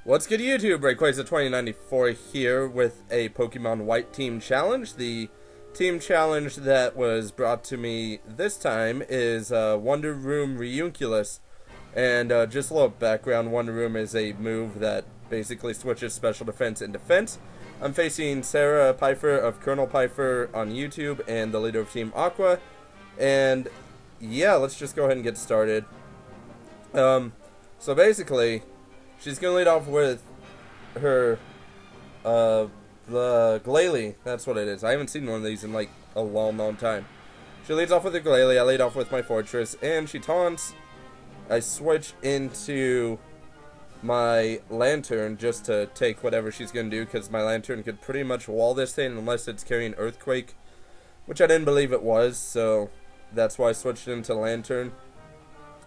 What's good, YouTube? Reuniclus2094 here with a Pokemon White Team Challenge. The team challenge that was brought to me this time is Wonder Room Reuniclus. And just a little background, Wonder Room is a move that basically switches special defense and defense. I'm facing Sarah Pfeiffer of Colonel Pfeiffer on YouTube and the leader of Team Aqua. And yeah, let's just go ahead and get started. So basically, she's going to lead off with her, the Glalie. That's what it is. I haven't seen one of these in like a long time. She leads off with her Glalie. I lead off with my Fortress, and she taunts. I switch into my Lantern just to take whatever she's going to do, because my Lantern could pretty much wall this thing unless it's carrying Earthquake, which I didn't believe it was, so that's why I switched into Lantern.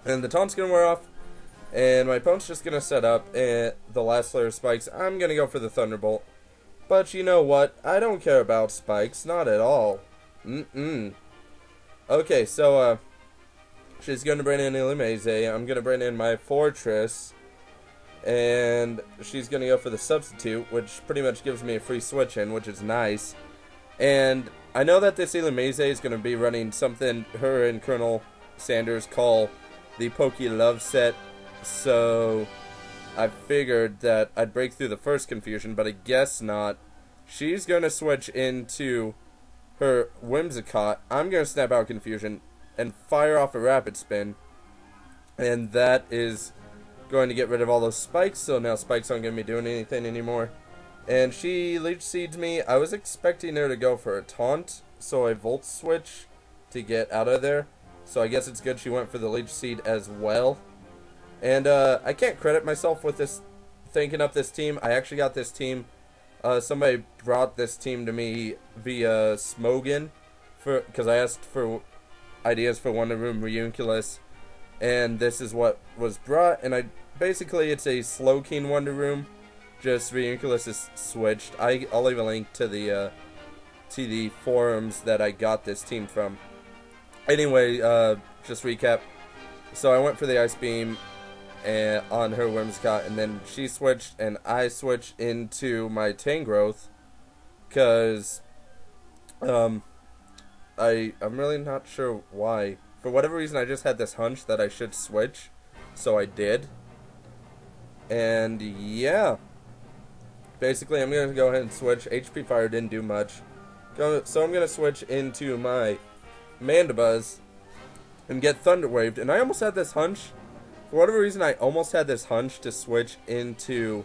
And the taunt's going to wear off. And my opponent's just going to set up the last layer of spikes. I'm going to go for the Thunderbolt. But you know what? I don't care about spikes. Not at all. Okay, so she's going to bring in Illumise. I'm going to bring in my Fortress. And she's going to go for the Substitute, which pretty much gives me a free switch in, which is nice. And I know that this Illumise is going to be running something her and Colonel Sanders call the Poke Love set. So I figured that I'd break through the first confusion, but I guess not. She's going to switch into her Whimsicott. I'm going to snap out confusion and fire off a Rapid Spin. And that is going to get rid of all those spikes, so now spikes aren't going to be doing anything anymore. And she Leech Seeds me. I was expecting her to go for a Taunt, so I Volt Switch to get out of there. So I guess it's good she went for the Leech Seed as well. And I can't credit myself with this, thinking up this team. I actually got this team. Somebody brought this team to me via Smogan, because I asked for ideas for Wonder Room Reuniclus, and this is what was brought. And basically it's a Slowking Wonder Room, just Reuniclus is switched. I'll leave a link to the forums that I got this team from. Anyway, just recap. So I went for the Ice Beam on her Whimsicott, and then she switched and I switched into my Tangrowth, because I'm really not sure why. For whatever reason, I just had this hunch that I should switch, so I did. And yeah, basically I'm going to go ahead and switch. HP Fire didn't do much, so I'm going to switch into my Mandibuzz and get Thunder Waved. And I almost had this hunch. For whatever reason, I almost had this hunch to switch into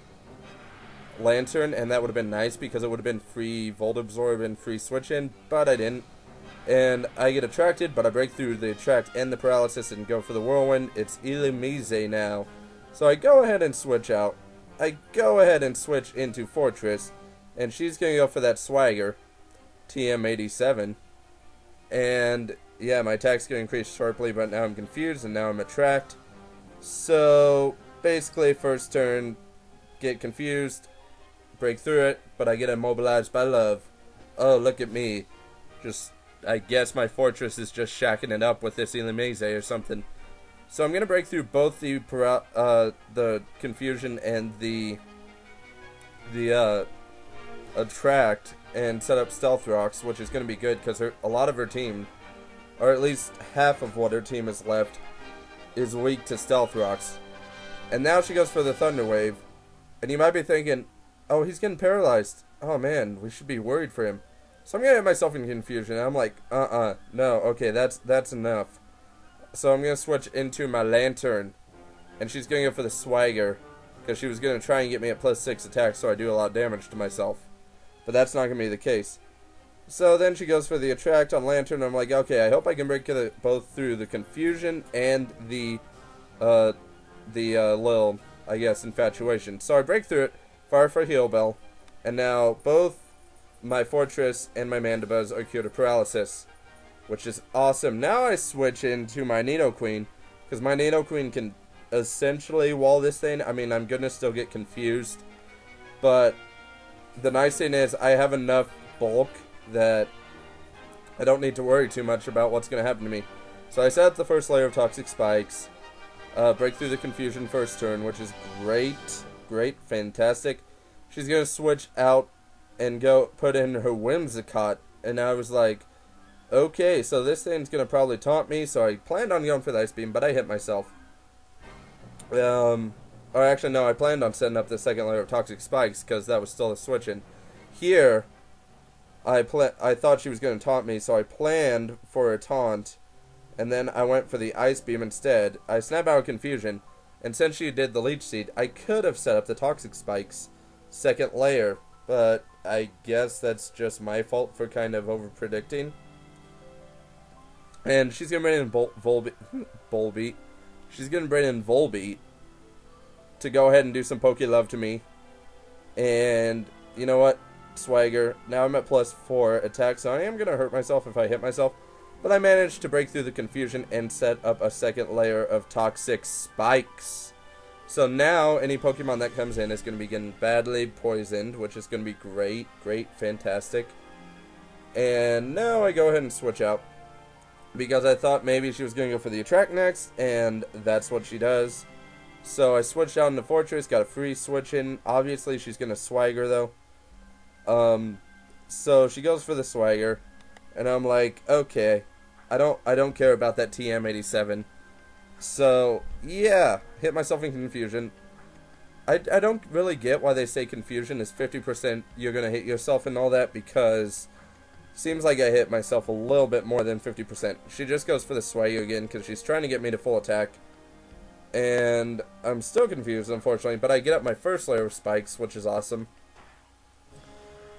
Lantern, and that would have been nice because it would have been free Volt Absorb and free switch in, but I didn't. And I get attracted, but I break through the attract and the paralysis and go for the Whirlwind. It's Illumise now. So I go ahead and switch out. I go ahead and switch into Fortress, and she's going to go for that Swagger, TM87. And yeah, my attack's going to increase sharply, but now I'm confused, and now I'm attract. So basically, first turn, get confused, break through it, but I get immobilized by love. Oh, look at me. I guess my Fortress is just shacking it up with this Illumise or something. So I'm going to break through both the confusion and the attract and set up Stealth Rocks, which is going to be good because a lot of her team, or at least half of what her team is left, is weak to Stealth Rocks. And now she goes for the Thunder Wave. And you might be thinking, oh, he's getting paralyzed. Oh man, we should be worried for him. So I'm gonna get myself in confusion. I'm like, no, okay, that's enough. So I'm gonna switch into my Lantern. And she's gonna go for the Swagger, because she was gonna try and get me at +6 attack, so I do a lot of damage to myself. But that's not gonna be the case. So then she goes for the attract on Lantern. I'm like, okay, I hope I can break it both through the confusion and the little, I guess, infatuation. So I break through it, fire for Heal Bell, and now both my Fortress and my Mandibuzz are cured of paralysis, which is awesome. Now I switch into my Nidoqueen, because my Nidoqueen can essentially wall this thing. I mean, I'm gonna still get confused, but the nice thing is I have enough bulk that I don't need to worry too much about what's going to happen to me. So I set up the first layer of Toxic Spikes, break through the confusion first turn, which is great. Great, fantastic. She's gonna switch out and go put in her Whimsicott, and I was like, okay, so this thing's gonna probably taunt me, so I planned on going for the Ice Beam, but I hit myself. Or actually, no, I planned on setting up the second layer of Toxic Spikes, because that was still a switch-in. Here, I thought she was gonna taunt me, so I planned for a taunt, and then I went for the Ice Beam instead. I snap out of Confusion, and since she did the Leech Seed, I could have set up the Toxic Spikes second layer, but I guess that's just my fault for kind of over-predicting. And she's going to bring in Volbeat. She's going to bring in Volbeat to go ahead and do some Poke Love to me. And, you know what? Swagger. Now I'm at +4 attack, so I am going to hurt myself if I hit myself. But I managed to break through the confusion and set up a second layer of Toxic Spikes. So now, any Pokemon that comes in is going to be getting badly poisoned, which is going to be great, great, fantastic. And now I go ahead and switch out, because I thought maybe she was going to go for the Attract next, and that's what she does. So I switched out into Fortress, got a free switch in. Obviously, she's going to Swagger, though. So she goes for the Swagger, and I'm like, okay, I don't care about that TM87. So, yeah, hit myself in Confusion. I don't really get why they say Confusion is 50% you're going to hit yourself and all that, because seems like I hit myself a little bit more than 50%. She just goes for the Swagger again, because she's trying to get me to full attack. And I'm still confused, unfortunately, but I get up my first layer of spikes, which is awesome.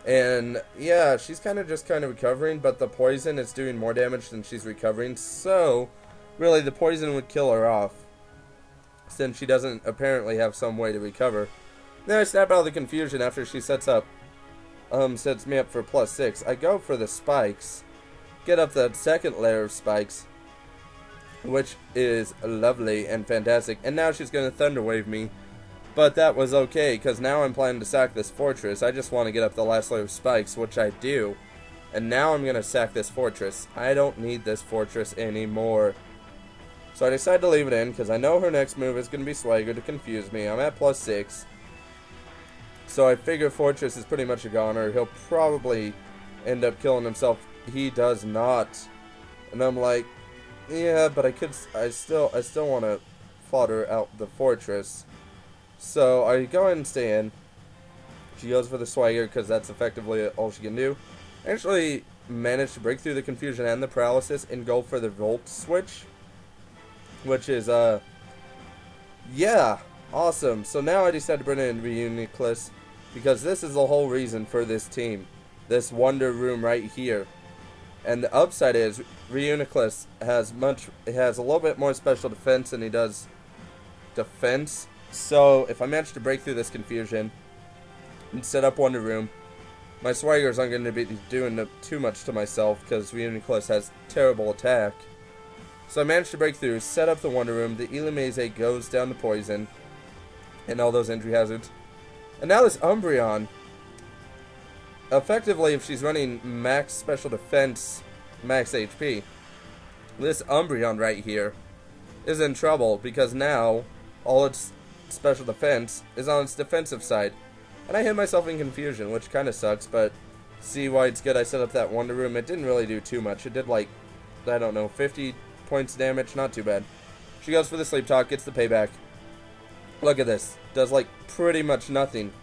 And, yeah, she's kind of recovering, but the poison is doing more damage than she's recovering, so really, the poison would kill her off, since she doesn't apparently have some way to recover. Then I snap out of the confusion after she sets me up for +6. I go for the spikes, get up the second layer of spikes, which is lovely and fantastic. And now she's going to Thunder Wave me, but that was okay, because now I'm planning to sack this Fortress. I just want to get up the last layer of spikes, which I do. And now I'm going to sack this Fortress. I don't need this Fortress anymore. So I decided to leave it in, because I know her next move is going to be Swagger to confuse me. I'm at +6. So I figure Fortress is pretty much a goner. He'll probably end up killing himself. He does not. And I'm like, yeah, but I still want to fodder out the Fortress. So I go ahead and stay in. She goes for the Swagger, because that's effectively all she can do. I actually managed to break through the confusion and the paralysis and go for the Volt switch, which is, yeah, awesome. So now I decided to bring in Reuniclus, because this is the whole reason for this team. This Wonder Room right here. And the upside is, Reuniclus has a little bit more special defense than he does defense. So, if I manage to break through this confusion and set up Wonder Room, my Swaggers aren't going to be doing too much to myself, because Reuniclus has terrible attack. So I managed to break through, set up the Wonder Room, the Illumise goes down to poison, and all those injury hazards. And now this Umbreon, effectively, if she's running max special defense, max HP, this Umbreon right here is in trouble, because now all its special defense is on its defensive side. And I hit myself in confusion, which kind of sucks, but see why it's good I set up that Wonder Room. It didn't really do too much. It did, like, I don't know, 50 points damage, not too bad. She goes for the Sleep Talk, gets the payback. Look at this. Does, like, pretty much nothing.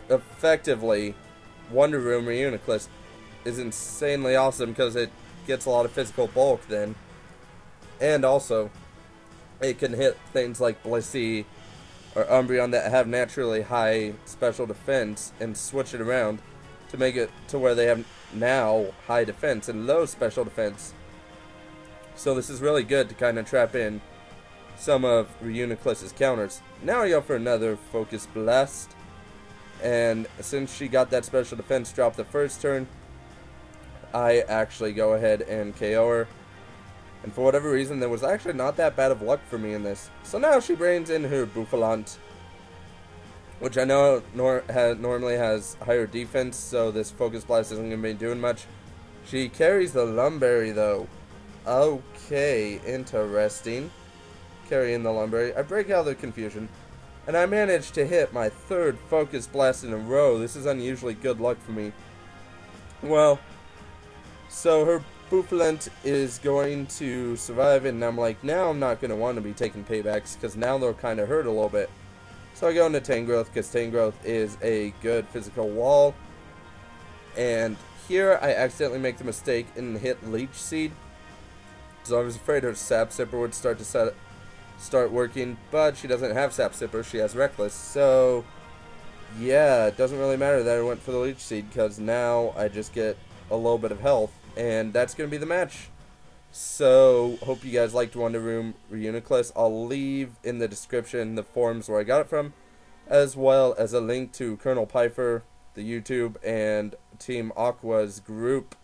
Effectively, Wonder Room Reuniclus is insanely awesome, because it gets a lot of physical bulk then. And also, it can hit things like Blissey or Umbreon that have naturally high special defense and switch it around to make it to where they have now high defense and low special defense. So this is really good to kind of trap in some of Reuniclus's counters. Now I go for another Focus Blast, and since she got that special defense drop the first turn, I actually go ahead and KO her. And for whatever reason, there was actually not that bad of luck for me in this. So now she brings in her Bouffalant, which I know normally has higher defense, so this Focus Blast isn't going to be doing much. She carries the Lumberry, though. Okay, interesting. Carrying the Lumberry. I break out of the confusion. And I managed to hit my third focus blast in a row. This is unusually good luck for me. Well, so her Bouffalant is going to survive, and I'm like, now I'm not going to want to be taking paybacks, because now they'll kind of hurt a little bit. So I go into Tangrowth, because Tangrowth is a good physical wall. And here I accidentally make the mistake and hit Leech Seed. So I was afraid her Sap Sipper would start working, but she doesn't have Sap Sipper, she has Reckless. So yeah, it doesn't really matter that I went for the Leech Seed, because now I just get a little bit of health, and that's going to be the match. So, hope you guys liked Wonder Room Reuniclus. I'll leave in the description the forums where I got it from, as well as a link to Colonel Piper, the YouTube, and Team Aqua's group.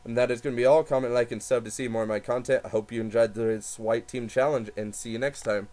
And that is going to be all. Comment, like, and sub to see more of my content. I hope you enjoyed this White Team Challenge, and see you next time.